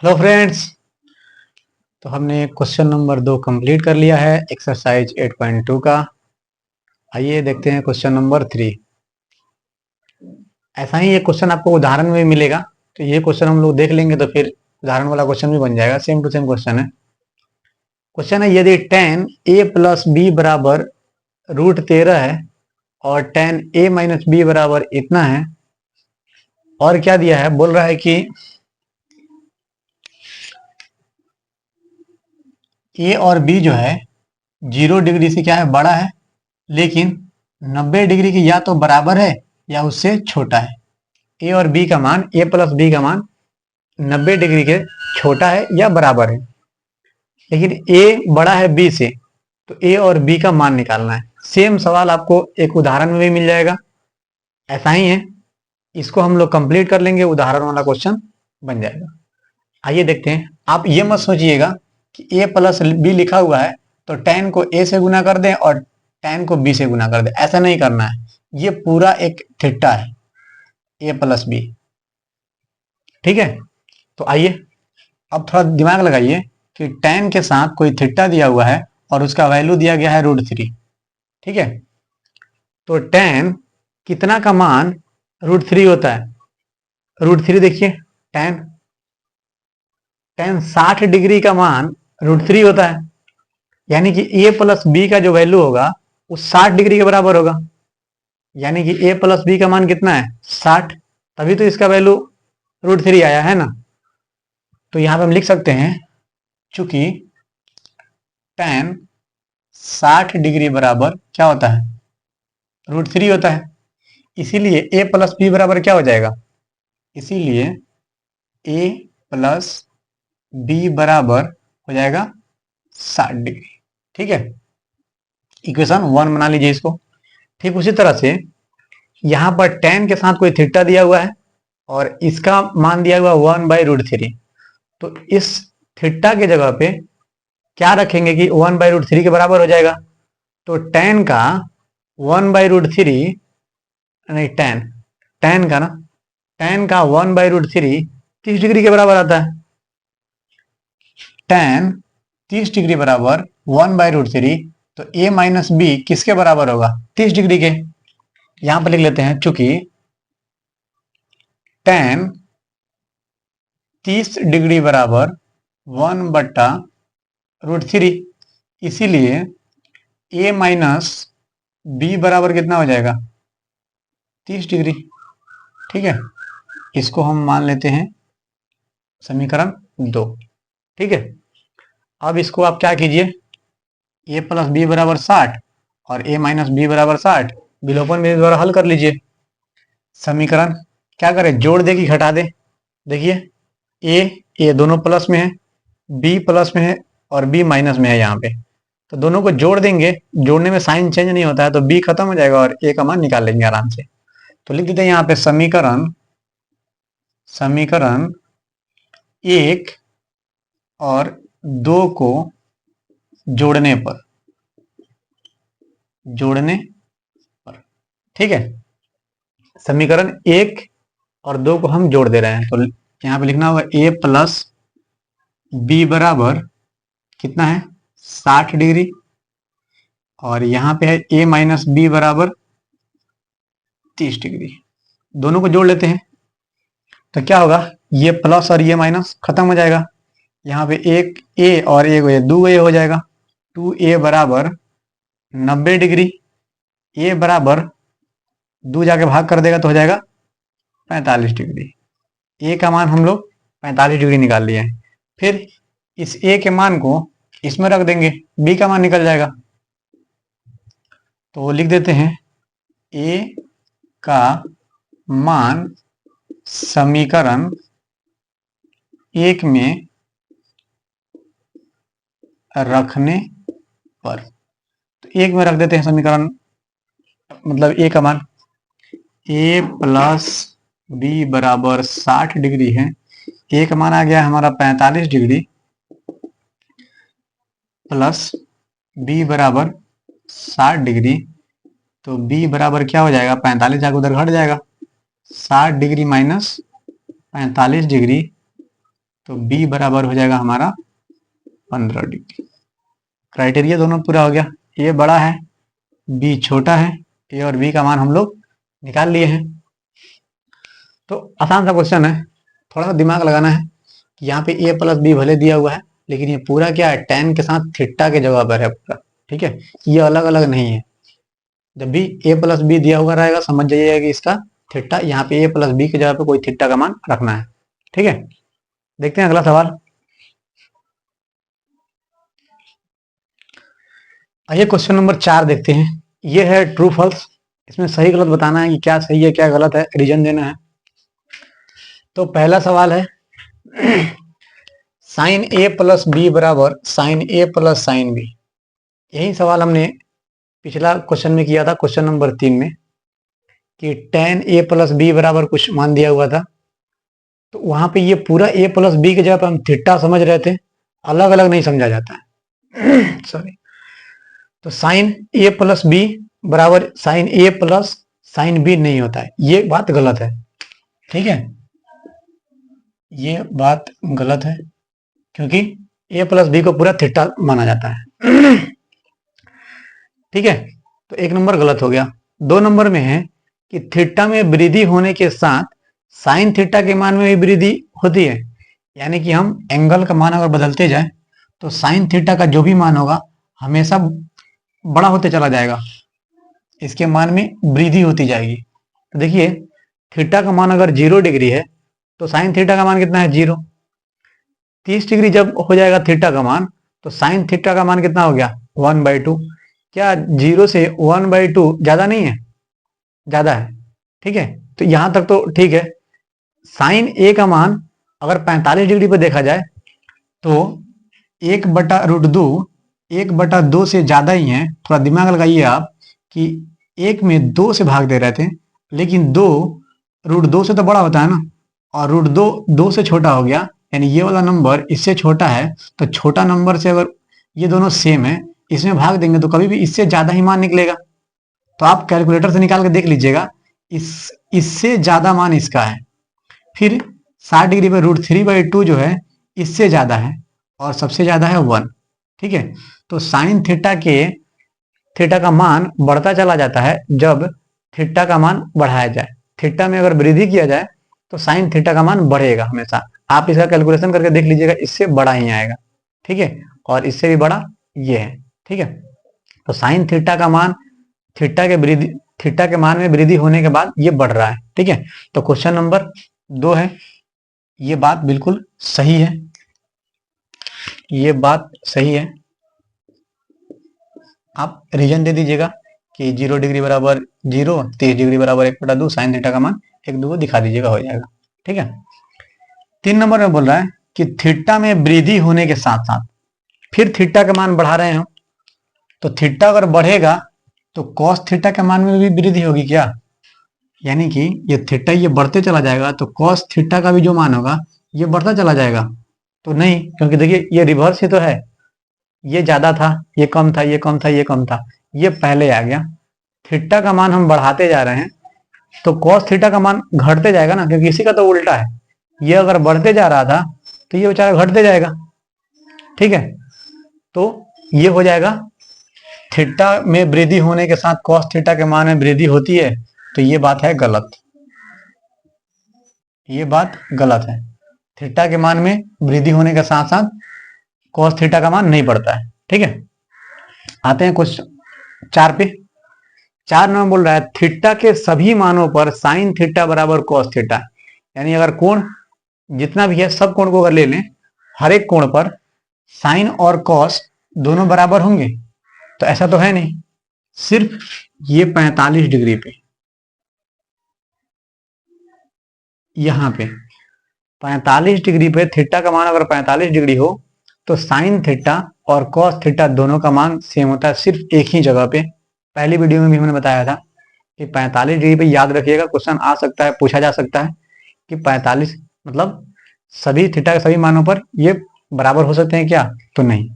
Hello friends. तो हमने question number 2 complete कर लिया है एक्सरसाइज 8.2 का। आइए देखते हैं क्वेश्चन नंबर 3। ऐसा ही ये क्वेश्चन आपको उदाहरण में मिलेगा, तो ये क्वेश्चन हम लोग देख लेंगे तो फिर उदाहरण वाला क्वेश्चन भी बन जाएगा। सेम टू सेम क्वेश्चन है। क्वेश्चन है यदि tan a प्लस बी बराबर √13 है और tan a माइनस बी बराबर इतना है, और क्या दिया है, बोल रहा है कि a और b जो है 0 डिग्री से क्या है, बड़ा है, लेकिन 90 डिग्री की या तो बराबर है या उससे छोटा है। ए और बी का मान, ए प्लस बी का मान 90 डिग्री के छोटा है या बराबर है, लेकिन ए बड़ा है बी से, तो ए और बी का मान निकालना है। सेम सवाल आपको एक उदाहरण में भी मिल जाएगा। ऐसा ही है, इसको हम लोग कंप्लीट कर लेंगे, उदाहरण वाला क्वेश्चन बन जाएगा। आइए देखते हैं। आप ये मत सोचिएगा कि ए प्लस बी लिखा हुआ है तो tan को a से गुना कर दें और tan को b से गुना कर दें, ऐसा नहीं करना है। ये पूरा एक थीटा है, a प्लस बी। ठीक है, तो आइए अब थोड़ा दिमाग लगाइए कि tan के साथ कोई थीटा दिया हुआ है और उसका वैल्यू दिया गया है √3। ठीक है, तो tan कितना का मान √3 होता है। √3 देखिए, tan tan 60 डिग्री का मान √3 होता है, यानी कि a प्लस बी का जो वैल्यू होगा वो 60 डिग्री के बराबर होगा। यानी कि a प्लस बी का मान कितना है, 60। तभी तो इसका वैल्यू √3 आया है ना। तो यहां पे हम लिख सकते हैं, चूंकि tan 60 डिग्री बराबर क्या होता है, √3 होता है, इसीलिए a प्लस बी बराबर क्या हो जाएगा, इसीलिए a प्लस बी बराबर हो जाएगा 60 डिग्री। ठीक है, इक्वेशन 1 बना लीजिए इसको। ठीक उसी तरह से यहां पर tan के साथ कोई थीटा दिया हुआ है और इसका मान दिया हुआ 1/√3, तो इस थीटा के जगह पे क्या रखेंगे कि 1/√3 के बराबर हो जाएगा। तो tan का 1/√3, नहीं tan का ना, tan का 1/√3 30 डिग्री के बराबर आता है। tan 30 डिग्री बराबर 1/√3, तो a माइनस बी किसके बराबर होगा, 30 डिग्री के। यहां पर लिख लेते हैं, चूंकि tan 30 डिग्री बराबर 1/√3, इसीलिए a माइनस बी बराबर कितना हो जाएगा, 30 डिग्री। ठीक है, इसको हम मान लेते हैं समीकरण 2। ठीक है, अब इसको आप क्या कीजिए, a प्लस बी बराबर 60 और a माइनस बी बराबर 60 विलोपन विधि द्वारा हल कर लीजिए। समीकरण क्या करें, जोड़ दे कि घटा दे। देखिए a दोनों प्लस में है, b प्लस में है और b माइनस में है यहाँ पे, तो दोनों को जोड़ देंगे। जोड़ने में साइन चेंज नहीं होता है, तो b खत्म हो जाएगा और a का मान निकाल लेंगे आराम से। तो लिख देते हैं यहाँ पे समीकरण 1 और 2 को जोड़ने पर, ठीक है, समीकरण 1 और 2 को हम जोड़ दे रहे हैं। तो यहाँ पे लिखना होगा a प्लस बी बराबर कितना है, 60 डिग्री, और यहाँ पे है a माइनस बी बराबर 30 डिग्री। दोनों को जोड़ लेते हैं तो क्या होगा, ये प्लस और ये माइनस खत्म हो जाएगा। यहाँ पे एक a और एक दो a हो जाएगा। 2a बराबर 90 डिग्री, a बराबर 2 जाके भाग कर देगा तो हो जाएगा 45 डिग्री। a का मान हम लोग 45 डिग्री निकाल लिए हैं। फिर इस a के मान को इसमें रख देंगे, b का मान निकल जाएगा। तो लिख देते हैं a का मान समीकरण 1 में रखने पर, तो 1 में रख देते हैं समीकरण, मतलब a का मान a प्लस बी बराबर 60 डिग्री है, a का मान आ गया हमारा 45 डिग्री, प्लस b बराबर 60 डिग्री, तो b बराबर क्या हो जाएगा, 45 जाकर उधर घट जाएगा, 60 डिग्री माइनस 45 डिग्री, तो बी बराबर हो जाएगा हमारा 15 डिग्री। क्राइटेरिया दोनों पूरा हो गया, ए बड़ा है बी छोटा है, ए और बी का मान हम लोग निकाल लिए हैं। तो आसान सा क्वेश्चन है, थोड़ा सा दिमाग लगाना है। यहाँ पे ए प्लस बी भले दिया हुआ है, लेकिन ये पूरा क्या है, tan के साथ थीटा के जगह पर है पूरा, ठीक है, ये अलग अलग नहीं है। जब भी ए प्लस बी दिया हुआ रहेगा समझ जाइएगा कि इसका थीटा, यहाँ पे ए प्लस बी की जगह पे कोई थीटा का मान रखना है, ठीक है। देखते हैं अगला सवाल। आइए क्वेश्चन नंबर 4 देखते हैं। ये है ट्रू फॉल्स, इसमें सही गलत बताना है कि क्या सही है क्या गलत है, रीजन देना है। तो पहला सवाल है साइन ए प्लस बी बराबर साइन ए प्लस साइन बी। यही सवाल हमने पिछला क्वेश्चन में किया था, क्वेश्चन नंबर 3 में, कि tan ए प्लस बी बराबर कुछ मान दिया हुआ था। तो वहां पे ये पूरा ए प्लस बी की जगह पे हम थीटा समझ रहे थे, अलग अलग नहीं समझा जाता है सॉरी। तो साइन ए प्लस बी बराबर साइन ए प्लस साइन बी नहीं होता है, ये बात गलत है, ठीक है, ये बात गलत है, क्योंकि ए प्लस बी को पूरा थीटा माना जाता है ठीक है। तो एक नंबर गलत हो गया। 2 नंबर में है कि थीटा में वृद्धि होने के साथ साइन थीटा के मान में भी वृद्धि होती है, यानी कि हम एंगल का मान अगर बदलते जाए तो साइन थीटा का जो भी मान होगा हमेशा बड़ा होते चला जाएगा, इसके मान में वृद्धि होती जाएगी। तो देखिए थीटा का मान अगर 0 डिग्री है तो साइन थीटा का मान कितना है 0। 30 डिग्री जब हो जाएगा थीटा का मान, तो साइन थीटा का मान कितना हो गया 1/2। क्या 0 से 1/2 ज्यादा नहीं है? ज्यादा है, ठीक है। तो यहां तक तो ठीक है। साइन ए का मान अगर 45 डिग्री पर देखा जाए तो 1/√2 1/2 से ज्यादा ही है। थोड़ा दिमाग लगाइए आप कि 1 में 2 से भाग दे रहे थे, लेकिन 2 √2 से तो बड़ा होता है ना, और √2 2 से छोटा हो गया, यानी ये वाला नंबर इससे छोटा है। तो छोटा नंबर से अगर ये दोनों सेम है, इसमें भाग देंगे तो कभी भी इससे ज्यादा ही मान निकलेगा। तो आप कैलकुलेटर से निकाल के देख लीजिएगा, इससे ज्यादा मान इसका है। फिर 60 डिग्री पे √3/2 जो है इससे ज्यादा है, और सबसे ज्यादा है 1, ठीक है। तो साइन थीटा का मान बढ़ता चला जाता है जब थीटा का मान बढ़ाया जाए। थीटा में अगर वृद्धि किया जाए तो साइन थीटा का मान बढ़ेगा हमेशा। आप इसका कैलकुलेशन करके देख लीजिएगा, इससे बड़ा ही आएगा, ठीक है, और इससे भी बड़ा ये है, ठीक है। तो साइन थीटा का मान थीटा के मान में वृद्धि होने के बाद ये बढ़ रहा है, ठीक है। तो क्वेश्चन नंबर 2 है, ये बात बिल्कुल सही है, ये बात सही है। आप रीजन दे दीजिएगा कि 0 डिग्री बराबर 0, 30 डिग्री बराबर 1/2, साइन थीटा का मान 1/2 दिखा दीजिएगा, हो जाएगा, ठीक है। 3 नंबर में बोल रहा है कि थीटा में वृद्धि होने के साथ साथ फिर थीटा का मान बढ़ा रहे हैं, तो थीटा अगर बढ़ेगा तो कॉस थीटा के मान में भी वृद्धि होगी क्या? यानी कि ये थीटा ये बढ़ते चला जाएगा तो कॉस थीटा का भी जो मान होगा ये बढ़ता चला जाएगा? तो नहीं, क्योंकि देखिए ये रिवर्स ही तो है, ये ज्यादा था, ये कम था, ये कम था, ये कम था, ये पहले आ गया। थीटा का मान हम बढ़ाते जा रहे हैं तो कॉस थीटा का मान घटते जाएगा ना, क्योंकि इसी का तो उल्टा है। ये अगर बढ़ते जा रहा था तो ये बेचारा घटते जाएगा, ठीक है। तो ये हो जाएगा थीटा में वृद्धि होने के साथ कॉस थीटा के मान में वृद्धि होती है, तो ये बात है गलत, ये बात गलत है। थीटा के मान में वृद्धि होने के साथ साथ कॉस थीटा का मान नहीं बढ़ता है, ठीक है। आते हैं क्वेश्चन 4 पे। 4 नंबर बोल रहा है थीटा के सभी मानों पर साइन थीटा बराबर कॉस थीटा, यानी अगर कोण जितना भी है सब कोण को अगर ले लें, हर एक कोण पर साइन और कॉस दोनों बराबर होंगे, तो ऐसा तो है नहीं, सिर्फ ये 45 डिग्री पे, यहां पे 45 डिग्री पे थीटा का मान अगर 45 डिग्री हो तो साइन थीटा और कॉस थीटा दोनों का मान सेम होता है, सिर्फ एक ही जगह पे। पहली वीडियो में भी हमने बताया था कि 45 डिग्री पे याद रखिएगा, क्वेश्चन आ सकता है, पूछा जा सकता है कि 45 मतलब सभी थीटा के सभी मानों पर ये बराबर हो सकते हैं क्या? तो नहीं,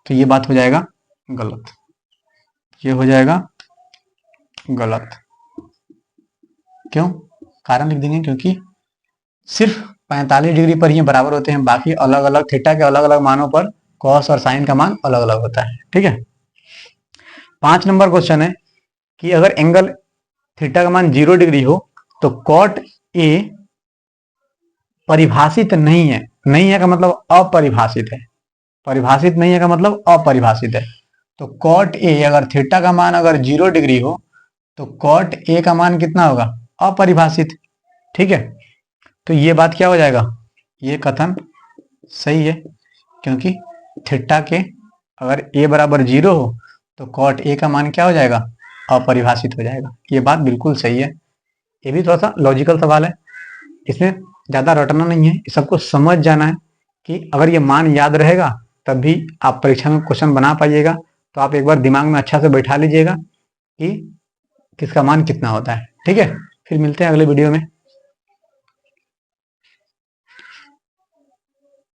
तो ये बात हो जाएगा गलत, ये हो जाएगा गलत। क्यों? कारण लिख देंगे, क्योंकि सिर्फ 45 डिग्री पर ही बराबर होते हैं, बाकी अलग अलग थीटा के अलग अलग मानों पर कॉस और साइन का मान अलग अलग होता है। ठीक है, 5 नंबर क्वेश्चन है कि अगर एंगल थीटा का मान 0 डिग्री हो तो कॉट ए परिभाषित नहीं है। नहीं है का मतलब अपरिभाषित है, परिभाषित नहीं है का मतलब अपरिभाषित है। तो कॉट ए अगर थीटा का मान अगर 0 डिग्री हो तो कॉट ए का मान कितना होगा, अपरिभाषित। ठीक है, तो ये बात क्या हो जाएगा, ये कथन सही है, क्योंकि थीटा के अगर ए बराबर 0 हो तो कॉट ए का मान क्या हो जाएगा, अपरिभाषित हो जाएगा। ये बात बिल्कुल सही है। ये भी थोड़ा सा लॉजिकल सवाल है, इसमें ज़्यादा रटना नहीं है, सबको समझ जाना है कि अगर ये मान याद रहेगा तब भी आप परीक्षा में क्वेश्चन बना पाइएगा। तो आप एक बार दिमाग में अच्छा से बैठा लीजिएगा कि किसका मान कितना होता है। ठीक है, फिर मिलते हैं अगले वीडियो में।